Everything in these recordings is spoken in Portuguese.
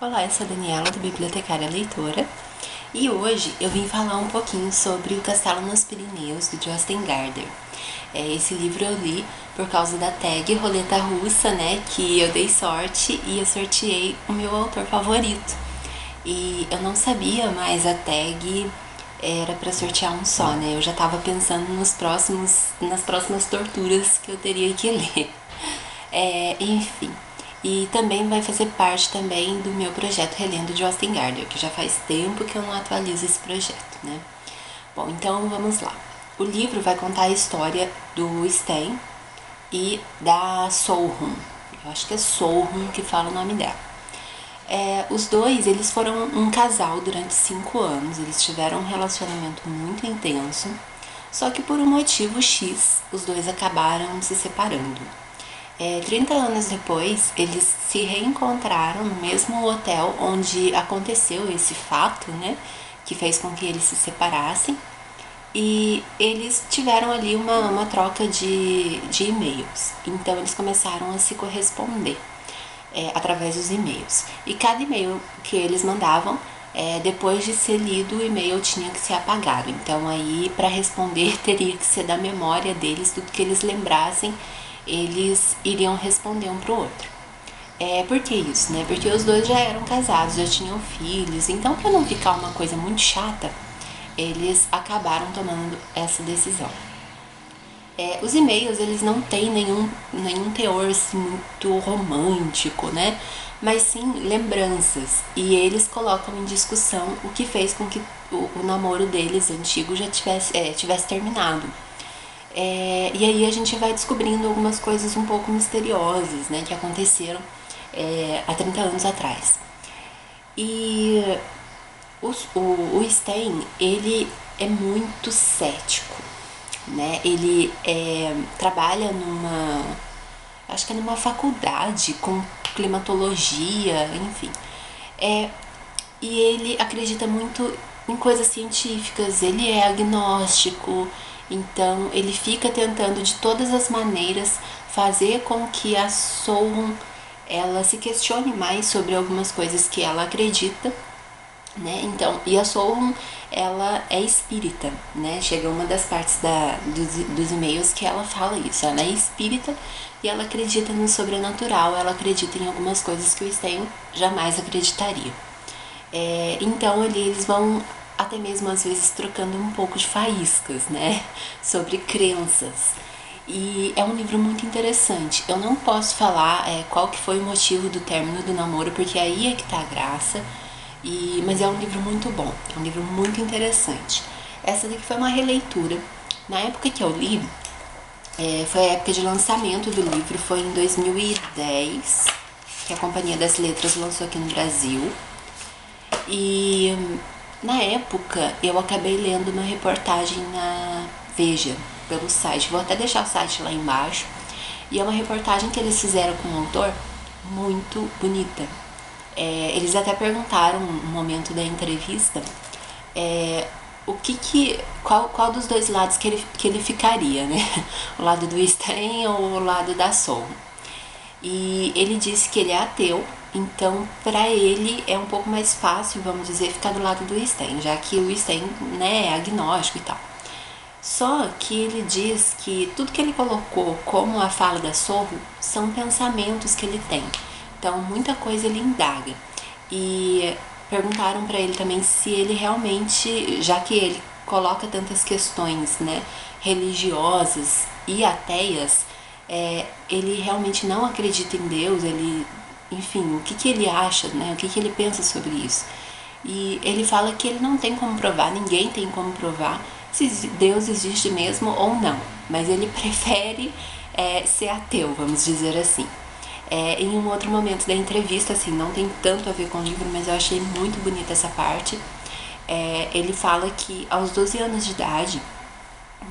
Olá, eu sou a Daniela, do Bibliotecária Leitora, e hoje eu vim falar um pouquinho sobre O Castelo nos Pirineus, do Jostein Gaarder. Esse livro eu li por causa da tag Roleta Russa, né, que eu dei sorte e eu sorteei o meu autor favorito. E eu não sabia, mas a tag era para sortear um só, né, eu já estava pensando nas próximas torturas que eu teria que ler. Enfim, e também vai fazer parte também do meu projeto Relendo de Jostein Gaarder, que já faz tempo que eu não atualizo esse projeto, né? Bom, então vamos lá. O livro vai contar a história do Sten e da Solrun. Eu acho que é Solrun que fala o nome dela. Os dois, eles foram um casal durante 5 anos, eles tiveram um relacionamento muito intenso, só que por um motivo X, os dois acabaram se separando. 30 anos depois, eles se reencontraram no mesmo hotel onde aconteceu esse fato, né, que fez com que eles se separassem, e eles tiveram ali uma troca de e-mails. Então eles começaram a se corresponder através dos e-mails. E cada e-mail que eles mandavam, depois de ser lido, o e-mail tinha que ser apagado. Então aí, para responder, teria que ser da memória deles, tudo que eles lembrassem, eles iriam responder um pro outro. Por que isso, né? Porque os dois já eram casados, já tinham filhos, então para não ficar uma coisa muito chata, eles acabaram tomando essa decisão. Os e-mails, eles não têm nenhum teor assim, muito romântico, né? Mas sim lembranças. E eles colocam em discussão o que fez com que o namoro deles antigo já tivesse terminado. E aí a gente vai descobrindo algumas coisas um pouco misteriosas, né? Que aconteceram há 30 anos atrás. E o Stein, ele é muito cético, né? Ele trabalha acho que é numa faculdade com climatologia, enfim. E ele acredita muito em coisas científicas, ele é agnóstico, então ele fica tentando de todas as maneiras fazer com que a Solon ela se questione mais sobre algumas coisas que ela acredita, né? Então, e a Solon ela é espírita, né? Chega uma das partes dos e-mails que ela fala isso. Ela é espírita e ela acredita no sobrenatural, ela acredita em algumas coisas que o Sten jamais acreditaria. Então eles vão até mesmo às vezes trocando um pouco de faíscas, né? Sobre crenças. E é um livro muito interessante. Eu não posso falar qual que foi o motivo do término do namoro, porque aí é que tá a graça. Mas é um livro muito bom, é um livro muito interessante. Essa daqui foi uma releitura. Na época que eu li, foi a época de lançamento do livro, foi em 2010, que a Companhia das Letras lançou aqui no Brasil. E na época eu acabei lendo uma reportagem na Veja, pelo site. Vou até deixar o site lá embaixo. E é uma reportagem que eles fizeram com um autor muito bonita. Eles até perguntaram no momento da entrevista qual dos dois lados que ele ficaria, né? O lado do Sten ou o lado da Sol. E ele disse que ele é ateu, então para ele é um pouco mais fácil, vamos dizer, ficar do lado do Sten, já que o Sten, né, é agnóstico e tal. Só que ele diz que tudo que ele colocou como a fala da Sorro são pensamentos que ele tem. Então muita coisa ele indaga. E perguntaram para ele também se ele realmente, já que ele coloca tantas questões, né, religiosas e ateias, ele realmente não acredita em Deus, enfim, o que ele acha, né, o que ele pensa sobre isso. E ele fala que ele não tem como provar, ninguém tem como provar se Deus existe mesmo ou não, mas ele prefere ser ateu, vamos dizer assim. Em um outro momento da entrevista, assim, não tem tanto a ver com o livro, mas eu achei muito bonita essa parte. Ele fala que aos 12 anos de idade,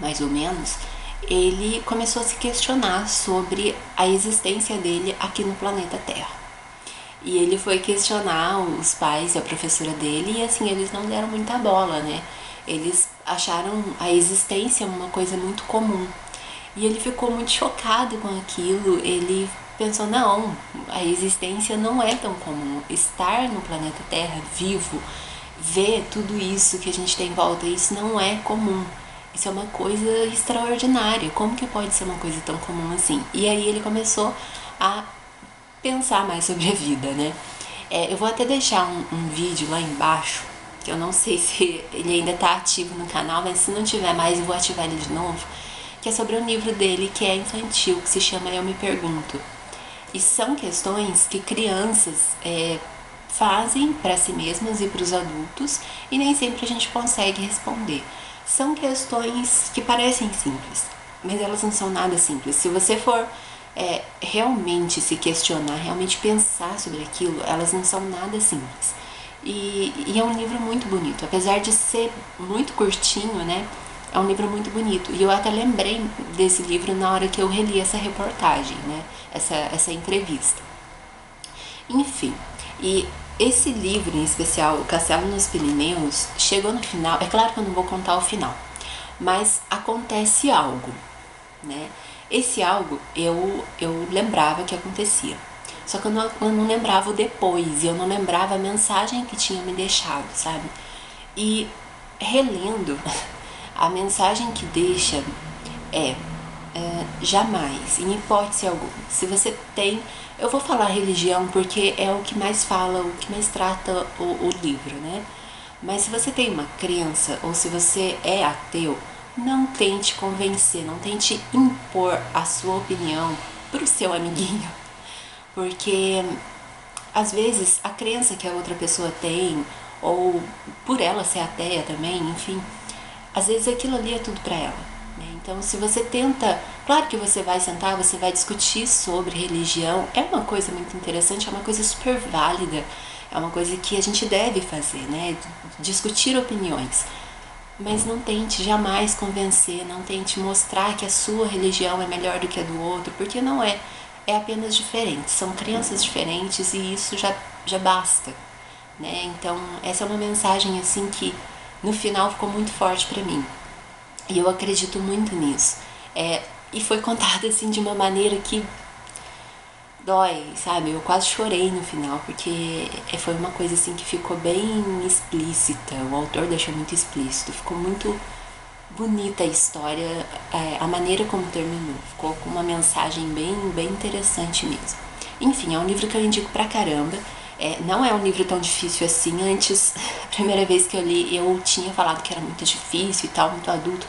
mais ou menos, ele começou a se questionar sobre a existência dele aqui no planeta Terra. E ele foi questionar os pais e a professora dele e assim, eles não deram muita bola, né? Eles acharam a existência uma coisa muito comum. E ele ficou muito chocado com aquilo, ele pensou, não, a existência não é tão comum. Estar no planeta Terra vivo, ver tudo isso que a gente tem em volta, isso não é comum. Isso é uma coisa extraordinária. Como que pode ser uma coisa tão comum assim? E aí ele começou a pensar mais sobre a vida, né? Eu vou até deixar um vídeo lá embaixo, que eu não sei se ele ainda tá ativo no canal, mas se não tiver mais eu vou ativar ele de novo, que é sobre um livro dele que é infantil, que se chama Eu Me Pergunto. E são questões que crianças fazem para si mesmas e para os adultos, e nem sempre a gente consegue responder. São questões que parecem simples, mas elas não são nada simples. Se você for realmente se questionar, realmente pensar sobre aquilo, elas não são nada simples. E é um livro muito bonito, apesar de ser muito curtinho, né? É um livro muito bonito. E eu até lembrei desse livro na hora que eu reli essa reportagem, né? Essa entrevista. Enfim, e esse livro em especial, O Castelo nos Pirineus, chegou no final. É claro que eu não vou contar o final, mas acontece algo, né? Esse algo eu lembrava que acontecia. Só que eu não lembrava o depois, eu não lembrava a mensagem que tinha me deixado, sabe? E relendo, a mensagem que deixa jamais, em hipótese alguma. Se você tem, eu vou falar religião porque é o que mais fala, o que mais trata o livro, né? Mas se você tem uma crença ou se você é ateu, não tente convencer, não tente impor a sua opinião pro seu amiguinho, porque às vezes a crença que a outra pessoa tem, ou por ela ser ateia também, enfim, às vezes aquilo ali é tudo pra ela, né? Então se você tenta, claro que você vai sentar, você vai discutir sobre religião, é uma coisa muito interessante, é uma coisa super válida, é uma coisa que a gente deve fazer, né? Discutir opiniões. Mas não tente jamais convencer, não tente mostrar que a sua religião é melhor do que a do outro, porque não é. É apenas diferente, são crenças diferentes e isso já basta, né? Então essa é uma mensagem assim que no final ficou muito forte pra mim. E eu acredito muito nisso. E foi contada assim de uma maneira que dói, sabe? Eu quase chorei no final, porque foi uma coisa assim que ficou bem explícita. O autor deixou muito explícito, ficou muito bonita a história, a maneira como terminou. Ficou com uma mensagem bem interessante mesmo. Enfim, é um livro que eu indico pra caramba. Não é um livro tão difícil assim. Antes, a primeira vez que eu li, eu tinha falado que era muito difícil e tal, muito adulto.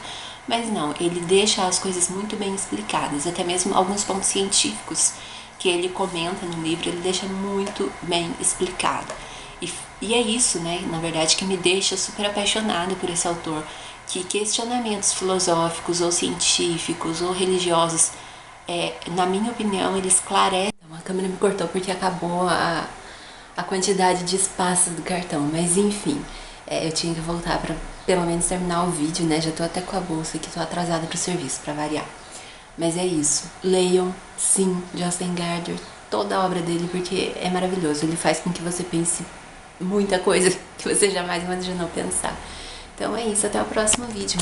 Mas não, ele deixa as coisas muito bem explicadas. Até mesmo alguns pontos científicos que ele comenta no livro, ele deixa muito bem explicado. E é isso, né, na verdade, que me deixa super apaixonada por esse autor, que questionamentos filosóficos ou científicos ou religiosos, na minha opinião, ele esclarece. A câmera me cortou porque acabou a quantidade de espaço do cartão, mas enfim, eu tinha que voltar para pelo menos terminar o vídeo, né, já tô até com a bolsa aqui, tô atrasada pro serviço, pra variar. Mas é isso, leiam, sim, Jostein Gaarder, toda a obra dele, porque é maravilhoso, ele faz com que você pense muita coisa que você jamais imaginou pensar. Então é isso, até o próximo vídeo.